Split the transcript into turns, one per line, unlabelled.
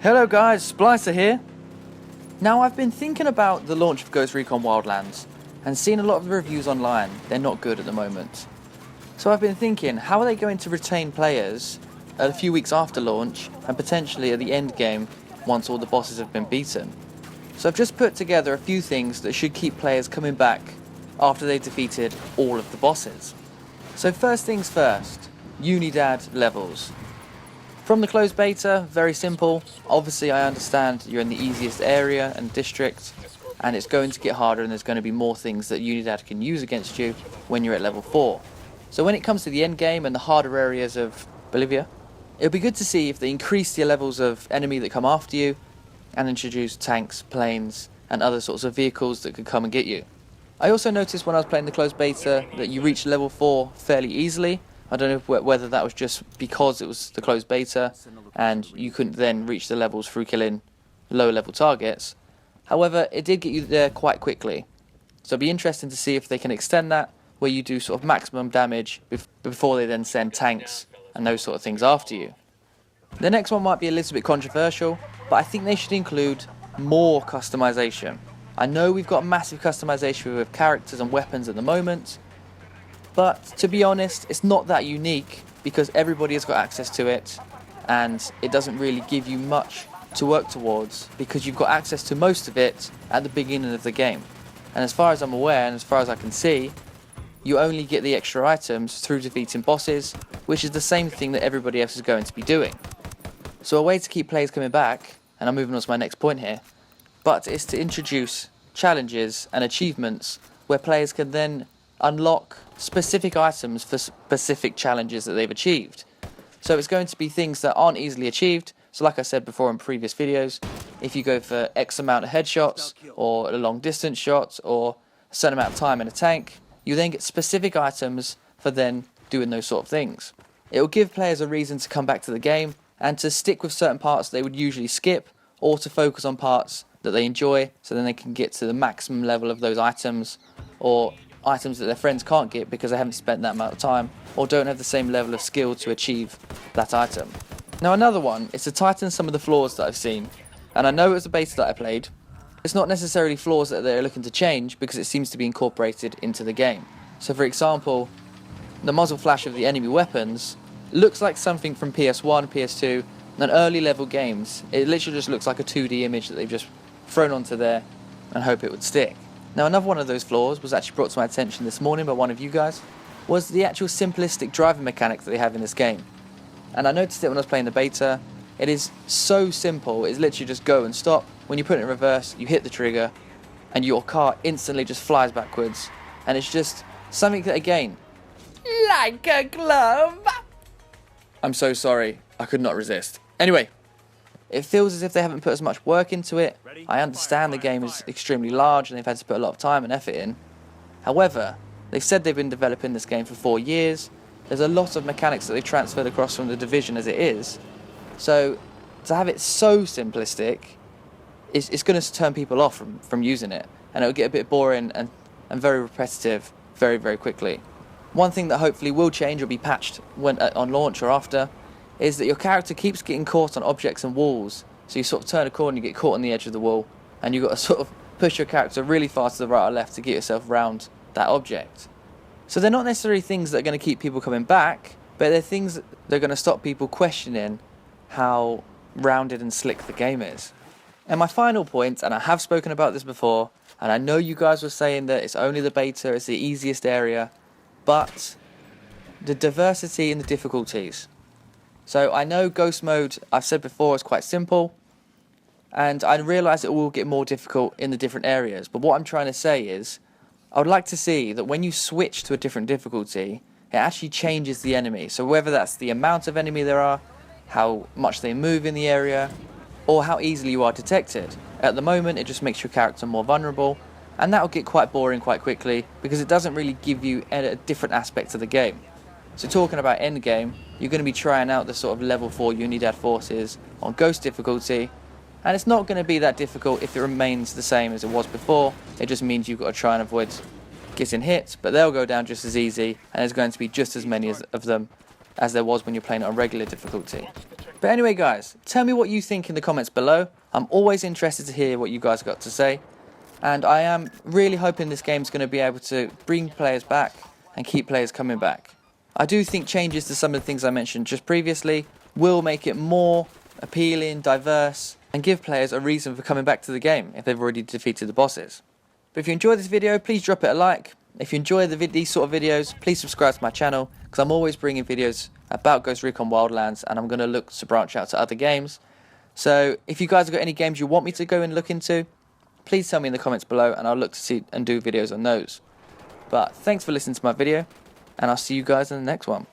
Hello guys, Splicer here. Now I've been thinking about the launch of Ghost Recon Wildlands and seen a lot of the reviews online. They're not good at the moment. So I've been thinking, how are they going to retain players a few weeks after launch and potentially at the end game once all the bosses have been beaten? So I've just put together a few things that should keep players coming back after they've defeated all of the bosses. So first things first, Unidad levels. From the closed beta, very simple. Obviously I understand you're in the easiest area and district, and it's going to get harder and there's going to be more things that Unidad can use against you when you're at level 4. So when it comes to the end game and the harder areas of Bolivia, it'll be good to see if they increase the levels of enemy that come after you and introduce tanks, planes and other sorts of vehicles that could come and get you. I also noticed when I was playing the closed beta that you reach level 4 fairly easily. I don't know whether that was just because it was the closed beta and you couldn't then reach the levels through killing lower level targets. However, it did get you there quite quickly. So it'll be interesting to see if they can extend that, where you do sort of maximum damage before they then send tanks and those sort of things after you. The next one might be a little bit controversial, but I think they should include more customization. I know we've got massive customization with characters and weapons at the moment, but to be honest, it's not that unique because everybody has got access to it and it doesn't really give you much to work towards because you've got access to most of it at the beginning of the game. And as far as I'm aware and as far as I can see, you only get the extra items through defeating bosses, which is the same thing that everybody else is going to be doing. So a way to keep players coming back, and I'm moving on to my next point here, but is to introduce challenges and achievements where players can then unlock specific items for specific challenges that they've achieved. So it's going to be things that aren't easily achieved. So like I said before in previous videos, if you go for X amount of headshots or a long distance shot or a certain amount of time in a tank, you then get specific items for then doing those sort of things. It will give players a reason to come back to the game and to stick with certain parts they would usually skip, or to focus on parts that they enjoy so then they can get to the maximum level of those items, or items that their friends can't get because they haven't spent that amount of time or don't have the same level of skill to achieve that item. Now another one is to tighten some of the flaws that I've seen, and I know it was a beta that I played. It's not necessarily flaws that they're looking to change because it seems to be incorporated into the game. So for example, the muzzle flash of the enemy weapons looks like something from PS1, PS2 and early level games. It literally just looks like a 2D image that they've just thrown onto there and hope it would stick. Now another one of those flaws was actually brought to my attention this morning by one of you guys, was the actual simplistic driving mechanic that they have in this game. And I noticed it when I was playing the beta. It is so simple, it's literally just go and stop. When you put it in reverse, you hit the trigger and your car instantly just flies backwards. And it's just something that, again, like a glove. I'm so sorry, I could not resist. Anyway, it feels as if they haven't put as much work into it. I understand the game is extremely large and they've had to put a lot of time and effort in. However, they've said they've been developing this game for 4 years. There's a lot of mechanics that they've transferred across from the Division as it is. So to have it so simplistic, it's going to turn people off from using it. And it'll get a bit boring and very repetitive very, very quickly. One thing that hopefully will change or be patched when on launch or after is that your character keeps getting caught on objects and walls. So you sort of turn a corner and you get caught on the edge of the wall and you've got to sort of push your character really far to the right or left to get yourself around that object. So they're not necessarily things that are going to keep people coming back, but they're things that are going to stop people questioning how rounded and slick the game is. And my final point, and I have spoken about this before, and I know you guys were saying that it's only the beta, it's the easiest area, but the diversity in the difficulties. So I know Ghost Mode, I've said before, is quite simple, and I realise it will get more difficult in the different areas, but what I'm trying to say is, I would like to see that when you switch to a different difficulty, it actually changes the enemy. So whether that's the amount of enemy there are, how much they move in the area, or how easily you are detected. At the moment, it just makes your character more vulnerable, and that'll get quite boring quite quickly because it doesn't really give you a different aspect of the game. So talking about endgame, you're going to be trying out the sort of level 4 Unidad forces on Ghost difficulty, and it's not going to be that difficult if it remains the same as it was before. It just means you've got to try and avoid getting hit, but they'll go down just as easy, and there's going to be just as many of them as there was when you're playing it on regular difficulty. But anyway guys, tell me what you think in the comments below. I'm always interested to hear what you guys got to say. And I am really hoping this game's going to be able to bring players back and keep players coming back. I do think changes to some of the things I mentioned just previously will make it more appealing, diverse, and give players a reason for coming back to the game if they've already defeated the bosses. But if you enjoyed this video, please drop it a like. If you enjoy these sort of videos, please subscribe to my channel, because I'm always bringing videos about Ghost Recon Wildlands, and I'm going to look to branch out to other games. So if you guys have got any games you want me to go and look into, please tell me in the comments below, and I'll look to see and do videos on those. But thanks for listening to my video, and I'll see you guys in the next one.